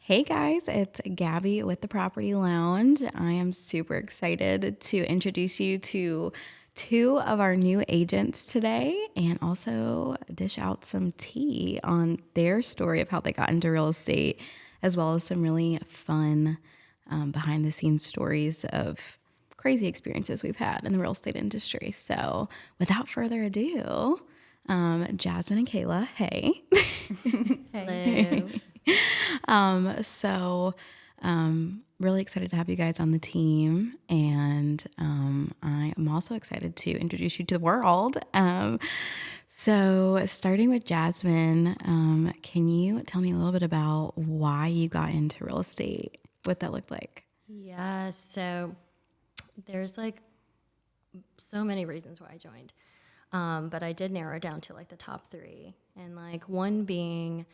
Hey guys, it's Gaby with the Property Lounge. I am super excited to introduce you to two of our new agents today and also dish out some tea on their story of how they got into real estate, as well as some really fun behind the scenes stories of crazy experiences we've had in the real estate industry. So, without further ado, Jasmine and Kayla, hey. Hello. So, really excited to have you guys on the team. And I am also excited to introduce you to the world. So, starting with Jasmine, can you tell me a little bit about why you got into real estate, what that looked like? Yeah, so there's like so many reasons why I joined. But I did narrow it down to like the top three. And like one being,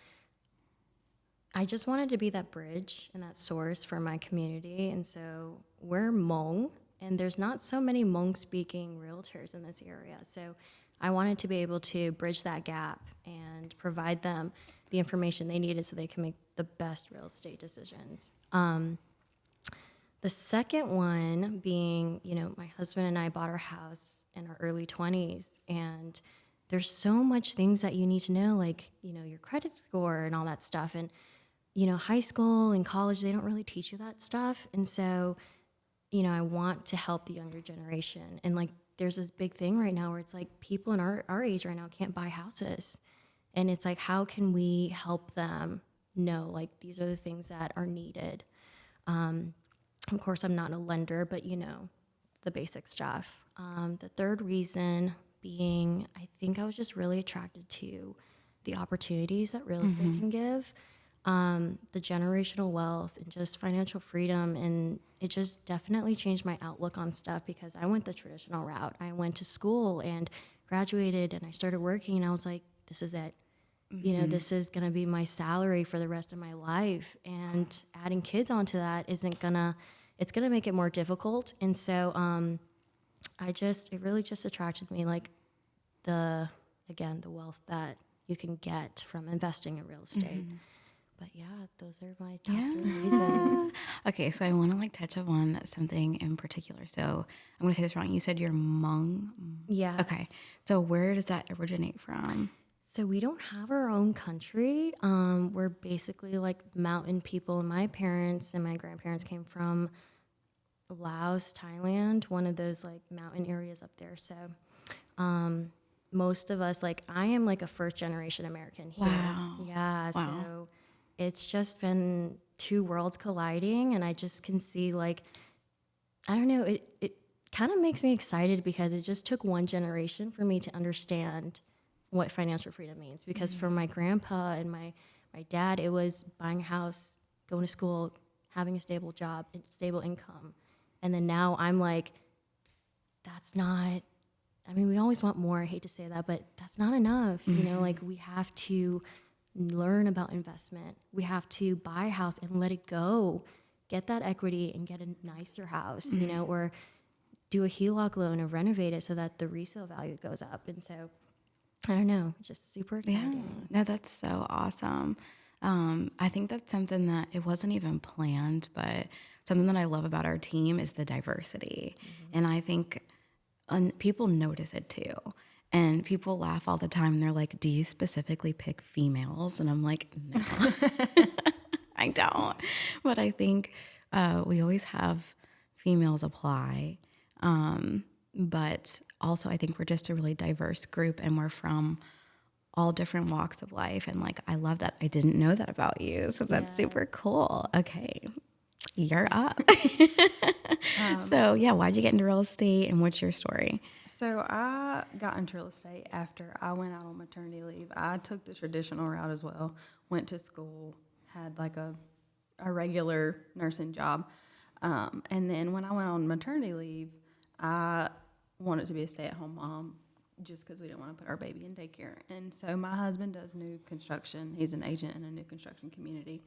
I just wanted to be that bridge and that source for my community. And so we're Hmong, and there's not so many Hmong speaking realtors in this area. So I wanted to be able to bridge that gap and provide them the information they needed so they can make the best real estate decisions. The second one being, my husband and I bought our house in our early 20s, and there's so much things that you need to know, like, your credit score and all that stuff. And, high school and college, they don't really teach you that stuff. And so, I want to help the younger generation. And like, there's this big thing right now where it's like people in our age right now can't buy houses. And it's like, how can we help them know, like, these are the things that are needed? Of course, I'm not a lender, but the basic stuff. The third reason being, I think I was just really attracted to the opportunities that real estate can give, the generational wealth and just financial freedom. And it just definitely changed my outlook on stuff because I went the traditional route. I went to school and graduated and I started working, and I was like, this is it. This is going to be my salary for the rest of my life. And adding kids onto that it's going to make it more difficult. And so it really just attracted me, like the wealth that you can get from investing in real estate. But yeah, those are my top three reasons. Okay, so I want to touch on something in particular. So I'm going to say this wrong. You said you're Hmong. Yes. Okay, so where does that originate from? So we don't have our own country. We're basically like mountain people. My parents and my grandparents came from Laos, Thailand, one of those like mountain areas up there. So most of us, like I am like a first generation American here. Wow. Yeah. Wow. So it's just been two worlds colliding, and I just can see like, I don't know, it kind of makes me excited because it just took one generation for me to understand what financial freedom means. Because for my grandpa and my dad, it was buying a house, going to school, having a stable job, and stable income. And then now I'm like, that's not, I mean, we always want more. I hate to say that, but that's not enough. Like we have to learn about investment. We have to buy a house and let it go, get that equity and get a nicer house, or do a HELOC loan and renovate it so that the resale value goes up. And so I don't know, it's just super exciting. Yeah, no, that's so awesome. I think that's something that it wasn't even planned, but something that I love about our team is the diversity. And I think people notice it too. And people laugh all the time and they're like, do you specifically pick females? And I'm like, no, I don't. But I think we always have females apply. But also, I think we're just a really diverse group and we're from all different walks of life. And I love that. I didn't know that about you. So that's super cool. Okay, you're up. So, yeah, why'd you get into real estate and what's your story? So I got into real estate after I went out on maternity leave. I took the traditional route as well, went to school, had a regular nursing job. And then when I went on maternity leave, I wanted to be a stay-at-home mom just because we didn't want to put our baby in daycare. And so my husband does new construction. He's an agent in a new construction community.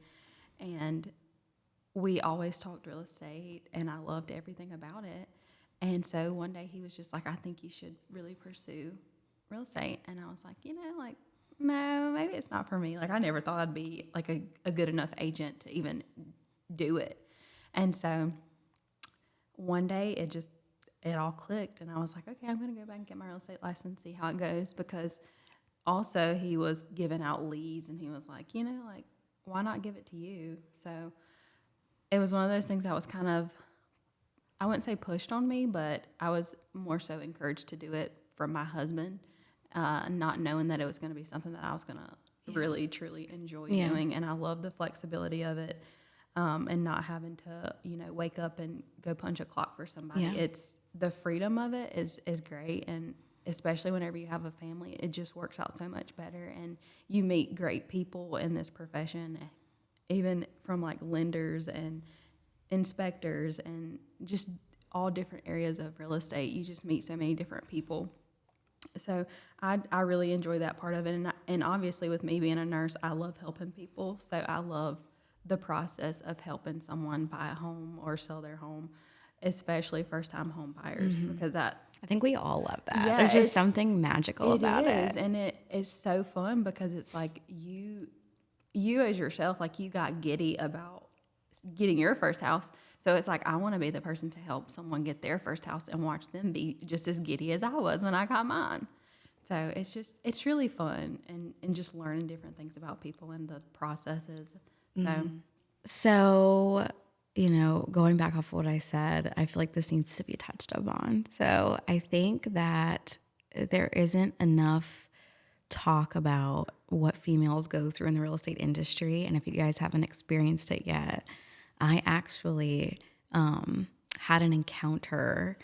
And we always talked real estate, and I loved everything about it. And so one day he was just like, I think you should really pursue real estate. And I was like, no, maybe it's not for me. Like, I never thought I'd be like a good enough agent to even do it. And so one day it all clicked, and I was like, okay, I'm going to go back and get my real estate license, see how it goes. Because also he was giving out leads, and he was like, like, why not give it to you? So it was one of those things that was kind of, I wouldn't say pushed on me, but I was more so encouraged to do it from my husband, not knowing that it was going to be something that I was going to really, truly enjoy doing. And I love the flexibility of it, and not having to, wake up and go punch a clock for somebody. Yeah. It's the freedom of it is great. And especially whenever you have a family, it just works out so much better. And you meet great people in this profession, even from like lenders and inspectors and just all different areas of real estate. You just meet so many different people. So I really enjoy that part of it. And obviously with me being a nurse, I love helping people. So I love the process of helping someone buy a home or sell their home, especially first-time home buyers, because I think we all love that. Yeah, There's just it's- something magical about it. and it is so fun because it's like you as yourself, like you got giddy about getting your first house. So it's like, I want to be the person to help someone get their first house and watch them be just as giddy as I was when I got mine. So it's really fun, and just learning different things about people and the processes. So So, going back off what I said, I feel like this needs to be touched upon. So I think that there isn't enough talk about what females go through in the real estate industry. And if you guys haven't experienced it yet, I actually had an encounter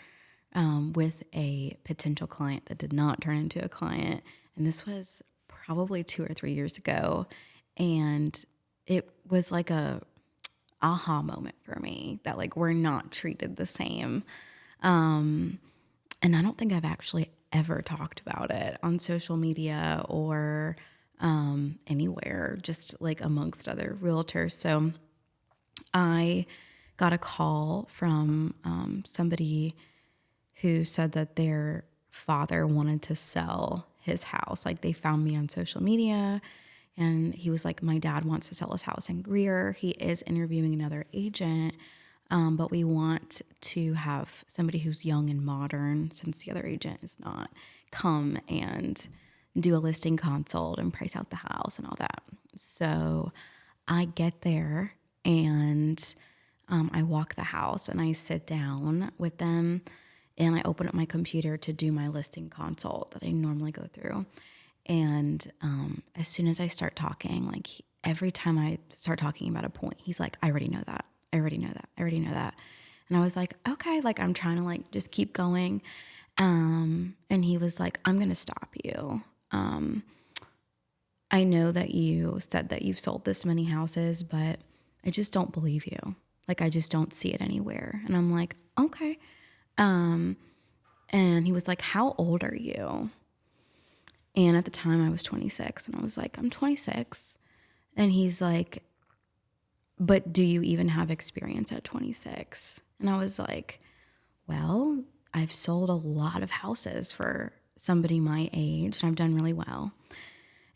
with a potential client that did not turn into a client. And this was probably 2 or 3 years ago. And it was like a aha moment for me that like we're not treated the same. And I don't think I've actually ever talked about it on social media or anywhere, just like amongst other realtors. So I got a call from somebody who said that their father wanted to sell his house. Like they found me on social media, and he was like, my dad wants to sell his house in Greer. He is interviewing another agent, but we want to have somebody who's young and modern, since the other agent is not, come and do a listing consult and price out the house and all that. So I get there, and I walk the house, and I sit down with them, and I open up my computer to do my listing consult that I normally go through. And as soon as I start talking, like every time I start talking about a point, he's like, I already know that. I already know that. I already know that. And I was like, okay, like I'm trying to like just keep going. And he was like, I'm going to stop you. I know that you said that you've sold this many houses, but I just don't believe you. Like, I just don't see it anywhere. And I'm like, okay. And he was like, how old are you? And at the time I was 26, and I was like, I'm 26. And he's like, but do you even have experience at 26? And I was like, well, I've sold a lot of houses for somebody my age, and I've done really well.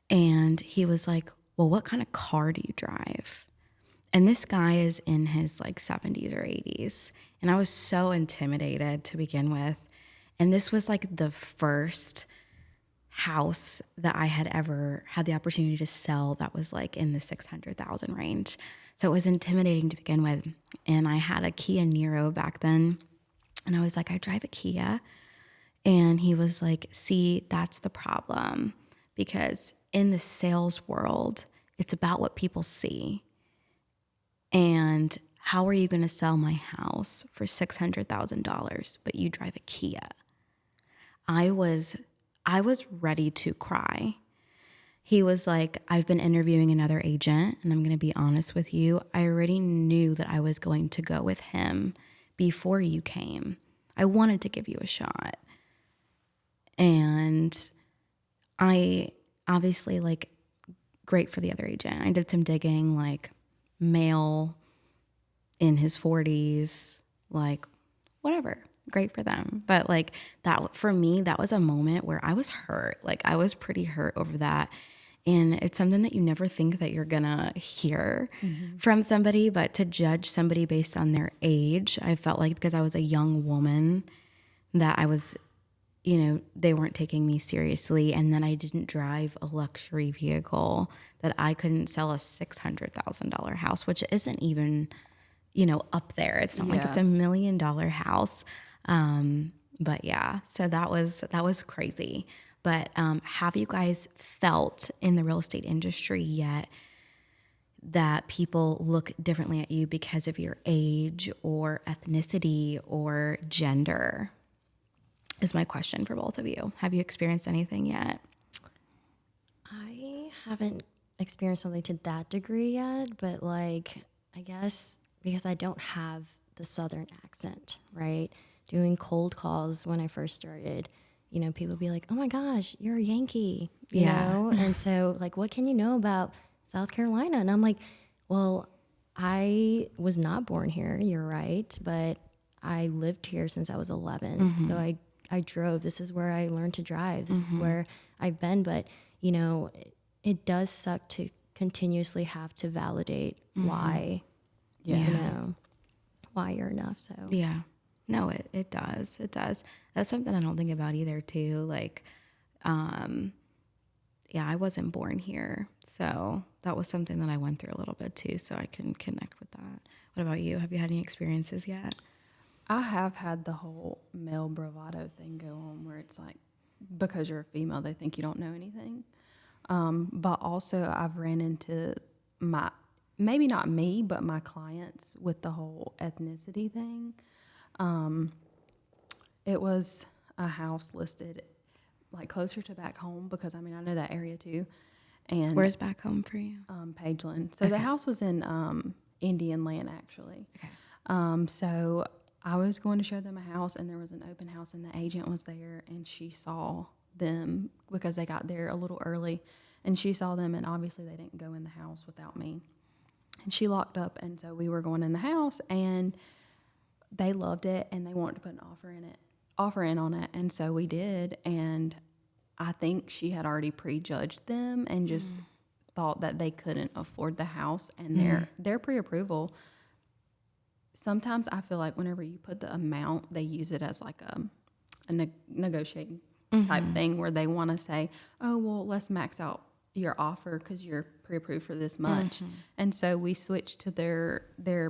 And he was like, well, what kind of car do you drive? And this guy is in his like 70s or 80s. And I was so intimidated to begin with. And this was like the first house that I had ever had the opportunity to sell that was like in the 600,000 range. So it was intimidating to begin with. And I had a Kia Niro back then. And I was like, I drive a Kia. And he was like, see, that's the problem. Because in the sales world, it's about what people see. And how are you going to sell my house for $600,000, but you drive a Kia? I was ready to cry. He was like, I've been interviewing another agent, and I'm going to be honest with you. I already knew that I was going to go with him before you came. I wanted to give you a shot. And I obviously, like, great for the other agent. I did some digging, like, male in his 40s, like, whatever. Great for them. But like that, for me, that was a moment where I was hurt. Like I was pretty hurt over that. And it's something that you never think that you're gonna hear from somebody, but to judge somebody based on their age, I felt like because I was a young woman that I was, they weren't taking me seriously. And then I didn't drive a luxury vehicle, that I couldn't sell a $600,000 house, which isn't even, up there. It's not like it's Yeah. $1 million house. But yeah, so that was crazy. But have you guys felt in the real estate industry yet that people look differently at you because of your age or ethnicity or gender? Is my question for both of you. Have you experienced anything yet? I haven't experienced something to that degree yet, but like, I guess because I don't have the Southern accent, right? Doing cold calls when I first started, people be like, oh my gosh, you're a Yankee, you Yeah. know? And so, like, what can you know about South Carolina? And I'm like, well, I was not born here, you're right, but I lived here since I was 11. So I drove. This is where I learned to drive. This is where I've been. But, it does suck to continuously have to validate why, why you're enough. So, Yeah. No, it does. It does. That's something I don't think about either too. Like, yeah, I wasn't born here. So that was something that I went through a little bit too. So I can connect with that. What about you? Have you had any experiences yet? I have had the whole male bravado thing go on where it's like, because you're a female, they think you don't know anything. But also I've ran into maybe not me, but my clients with the whole ethnicity thing. It was a house listed like closer to back home because I know that area too. And Where's back home for you? Pageland. So the house was in Indian land actually. Okay. So I was going to show them a house and there was an open house and the agent was there and she saw them because they got there a little early and she saw them and obviously they didn't go in the house without me. And she locked up and so we were going in the house and they loved it and they wanted to put an offer in on it. And so we did. And I think she had already prejudged them and just thought that they couldn't afford the house and their pre-approval. Sometimes I feel like whenever you put the amount, they use it as like a negotiating type thing where they want to say, oh, well, let's max out your offer because you're pre-approved for this much. And so we switched to their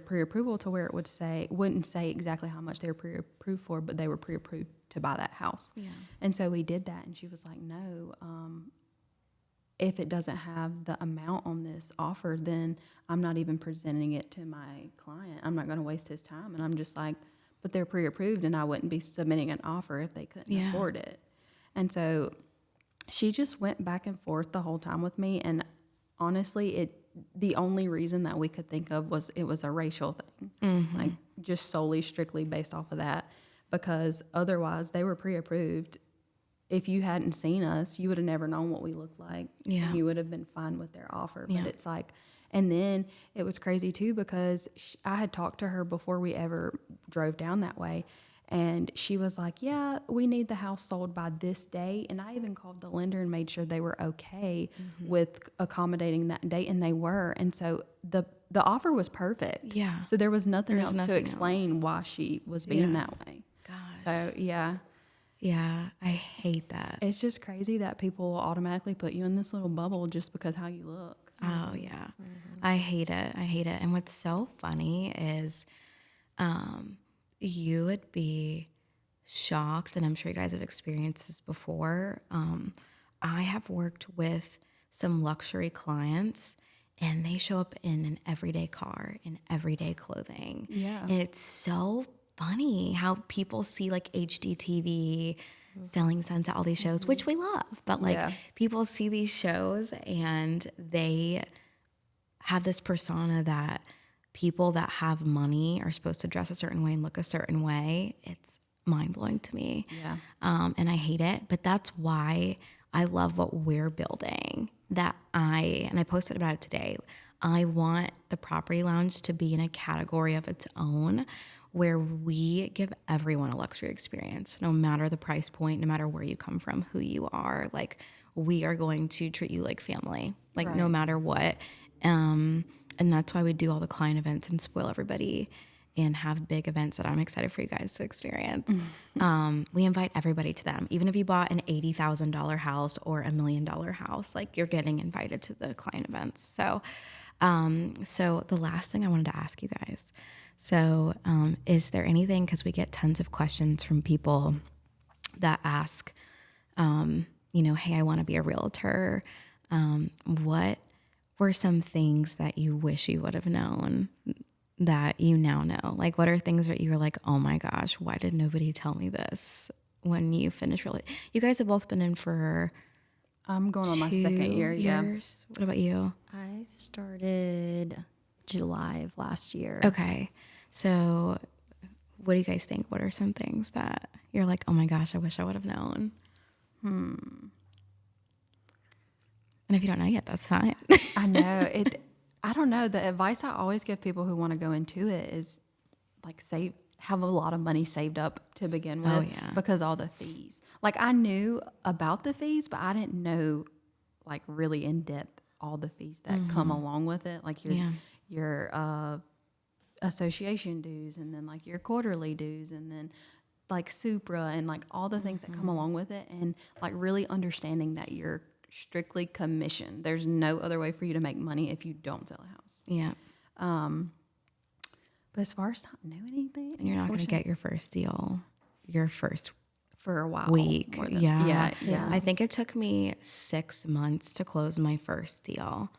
pre-approval to where it wouldn't say exactly how much they were pre-approved for, but they were pre-approved to buy that house. Yeah. And so we did that and she was like, no, if it doesn't have the amount on this offer, then I'm not even presenting it to my client. I'm not going to waste his time. And I'm just like, but they're pre-approved and I wouldn't be submitting an offer if they couldn't afford it. And so she just went back and forth the whole time with me. And honestly, the only reason that we could think of was it was a racial thing, like just solely strictly based off of that, because otherwise they were pre-approved. If you hadn't seen us, you would have never known what we looked like. Yeah. And you would have been fine with their offer. Yeah. But it's like, and then it was crazy too because I had talked to her before we ever drove down that way. And she was like, yeah, we need the house sold by this date. And I even called the lender and made sure they were okay with accommodating that date. And they were. And so the offer was perfect. Yeah. So there was nothing There was else to nothing explain why she was being Yeah. that way. Gosh. So, yeah. Yeah, I hate that. It's just crazy that people will automatically put you in this little bubble just because how you look. Oh, yeah. I hate it. I hate it. And what's so funny is you would be shocked, and I'm sure you guys have experienced this before. I have worked with some luxury clients, and they show up in an everyday car, in everyday clothing. Yeah. And it's so funny how people see like HGTV, Selling Sunset, all these shows, which we love. But like people see these shows and they have this persona that people that have money are supposed to dress a certain way and look a certain way. It's mind blowing to me. Yeah. And I hate it. But that's why I love what we're building. And I posted about it today. I want the Property Lounge to be in a category of its own where we give everyone a luxury experience, no matter the price point, no matter where you come from, who you are. Like, we are going to treat you like family, like no Right. matter what. And that's why we do all the client events and spoil everybody and have big events that I'm excited for you guys to experience. We invite everybody to them. Even if you bought an $80,000 house or $1 million house, like you're getting invited to the client events. So, so the last thing I wanted to ask you guys. So, is there anything, because we get tons of questions from people that ask, hey, I want to be a realtor. What were some things that you wish you would have known that you now know? Like, what are things that you were like, oh my gosh, why did nobody tell me this when you finished real? You guys have both been in for I'm going on my 2 second year. Yeah. years. What about you? I started July of last year. Okay. So what do you guys think? What are some things that you're like, oh my gosh, I wish I would have known? And if you don't know yet, that's fine. I know it. I don't know. The advice I always give people who want to go into it is like have a lot of money saved up to begin with. Oh, yeah. Because all the fees. Like I knew about the fees, but I didn't know like really in depth all the fees that come along with it. Like your association dues, and then like your quarterly dues, and then like Supra, and like all the things that come along with it, and like really understanding that you're strictly commission. There's no other way for you to make money if you don't sell a house. Yeah. But as far as not knowing anything, And you're not going to get your first deal your first for a while. week. more than- Yeah. yeah. I think it took me 6 months to close my first deal.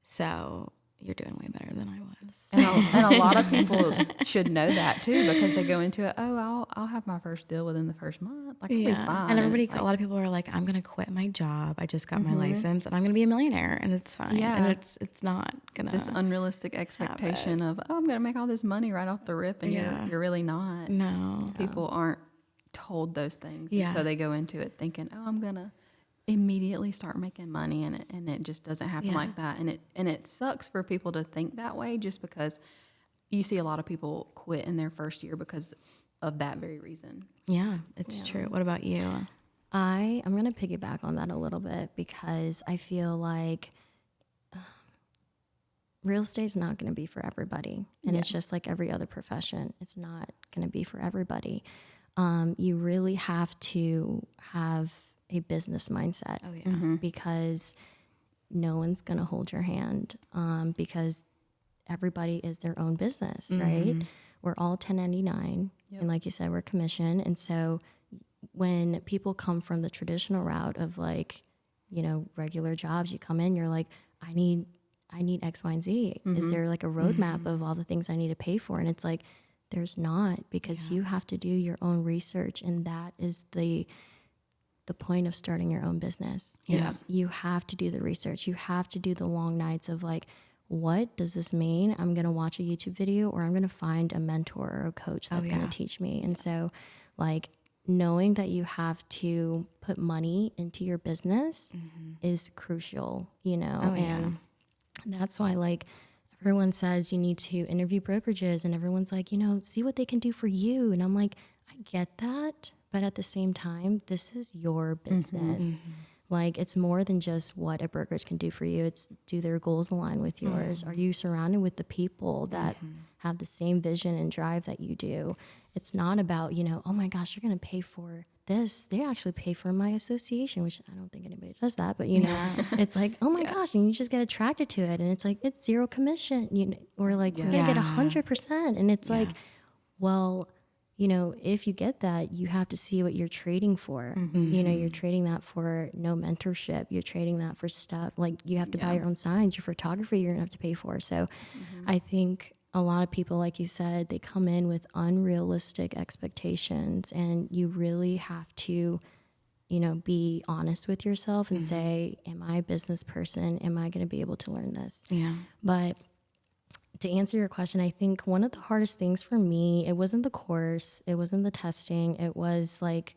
So you're doing way better than I was. And a lot of people should know that too, because they go into it. Oh, I'll have my first deal within the first month. Like I'll be fine. And it's a lot of people are like, I'm going to quit my job. I just got my license and I'm going to be a millionaire, and it's fine. Yeah. And it's not going to. this unrealistic expectation of, oh, I'm going to make all this money right off the rip, and Yeah. you're really not. No. People aren't told those things. Yeah. And so they go into it thinking, oh, I'm going to immediately start making money, and it just doesn't happen Yeah. like that. And it sucks for people to think that way, just because you see a lot of people quit in their first year because of that very reason. Yeah, it's true. What about you? I'm going to piggyback on that a little bit, because I feel like real estate's not going to be for everybody. And it's just like every other profession. It's not going to be for everybody. You really have to have a business mindset. Oh, yeah. Because no one's going to hold your hand, because everybody is their own business, right? We're all 1099. And like you said, we're commission. And so when people come from the traditional route of like, regular jobs, you come in, you're like, I need X, Y, and Z. Is there like a roadmap of all the things I need to pay for? And it's like, there's not, because you have to do your own research. And that is the point of starting your own business. Is you have to do the research. You have to do the long nights of like, what does this mean? I'm going to watch a YouTube video, or I'm going to find a mentor or a coach that's going to teach me. And so like knowing that you have to put money into your business is crucial, and that's why like everyone says you need to interview brokerages, and everyone's like, see what they can do for you. And I'm like, I get that. But at the same time, this is your business. Like, it's more than just what a brokerage can do for you. It's, do their goals align with yours? Are you surrounded with the people that have the same vision and drive that you do? It's not about, oh my gosh, you're going to pay for this. They actually pay for my association, which I don't think anybody does that. But, it's like, oh my gosh, and you just get attracted to it. And it's like, it's zero commission. Or like, we're going to get 100%. And it's like, well, if you get that, you have to see what you're trading for. You're trading that for no mentorship. You're trading that for stuff. Like, you have to buy your own signs. Your photography, you're going to have to pay for. So I think a lot of people, like you said, they come in with unrealistic expectations, and you really have to, be honest with yourself and say, am I a business person? Am I going to be able to learn this? Yeah. But to answer your question, I think one of the hardest things for me, it wasn't the course, it wasn't the testing, it was like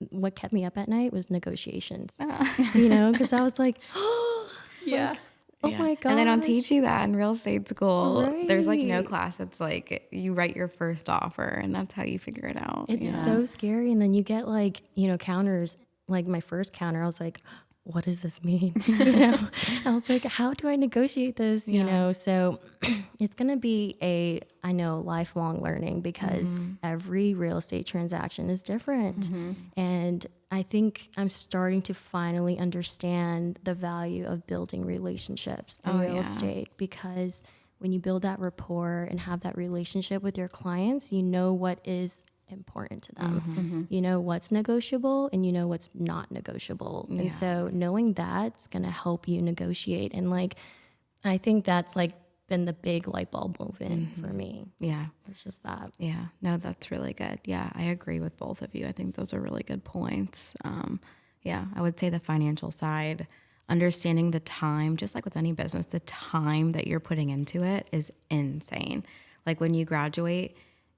what kept me up at night was negotiations. Because I was like, oh my God. And they don't teach you that in real estate school. Right. There's like no class. It's like you write your first offer, and that's how you figure it out. It's so scary. And then you get like, counters. Like my first counter, I was like, what does this mean? You know, I was like, how do I negotiate this? You know, so it's going to be I know, lifelong learning because every real estate transaction is different. And I think I'm starting to finally understand the value of building relationships in real estate, because when you build that rapport and have that relationship with your clients, you know what is important to them. You know what's negotiable and you know what's not negotiable. And so knowing that's going to help you negotiate. And like, I think that's like been the big light bulb moment for me. Yeah. It's just that. Yeah. No, that's really good. Yeah. I agree with both of you. I think those are really good points. Yeah. I would say the financial side, understanding the time, just like with any business, the time that you're putting into it is insane. Like when you graduate,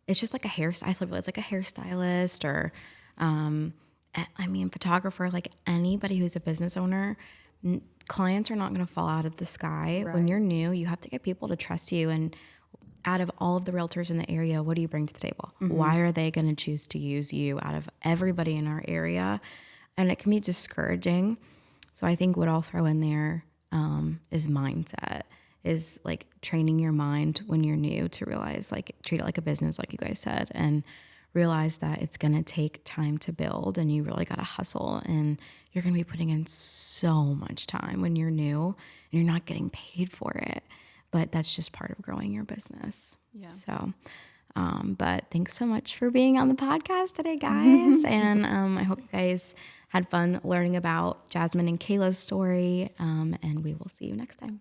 it's just like a hairstylist. It's like a hairstylist or, I mean, photographer, like anybody who's a business owner, clients are not going to fall out of the sky. When you're new, you have to get people to trust you. And out of all of the realtors in the area, what do you bring to the table? Why are they going to choose to use you out of everybody in our area? And it can be discouraging. So I think what I'll throw in there is mindset, is like training your mind when you're new to realize, like, treat it like a business, like you guys said, and realize that it's going to take time to build and you really got to hustle, and you're going to be putting in so much time when you're new and you're not getting paid for it. But that's just part of growing your business. Yeah. So, but thanks so much for being on the podcast today, guys. And I hope you guys had fun learning about Jasmine and Kayla's story. And we will see you next time.